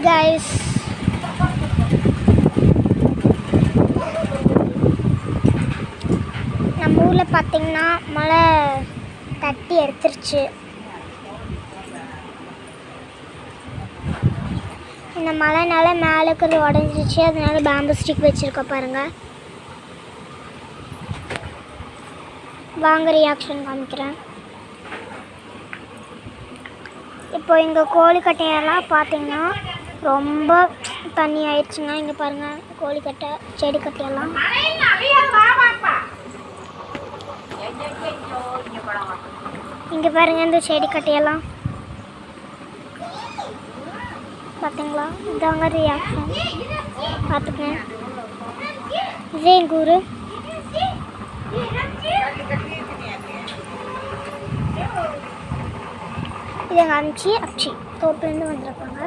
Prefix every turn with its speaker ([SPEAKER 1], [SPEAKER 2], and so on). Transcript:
[SPEAKER 1] guys, நம்ம ஊரில் பார்த்தீங்கன்னா மழை தட்டி எடுத்துருச்சு. இந்த மழைனால மேலே இருக்கிறது உடஞ்சிருச்சு. அதனால பேம்பு ஸ்டிக் வச்சுருக்க பாருங்கள். வாங்க ரியாக்ஷன் காமிக்கிறேன். இப்போ இங்கே கோழிக்கட்டையெல்லாம் பார்த்தீங்கன்னா ரொம்ப தண்ணி ஆயிடுச்சுங்க. இங்கே பாருங்கள், கோழிக்கட்டை செடிக்கட்டையெல்லாம். இங்கே பாருங்கள், இந்த செடிக்கட்டையெல்லாம் பார்த்தீங்களா? இதாங்க ரியாக்ஷன், பார்த்துக்கேன். இதே எங்கள் ஊர். இதை காமிச்சு அப்சி தோப்புலேருந்து வந்துருக்காங்க.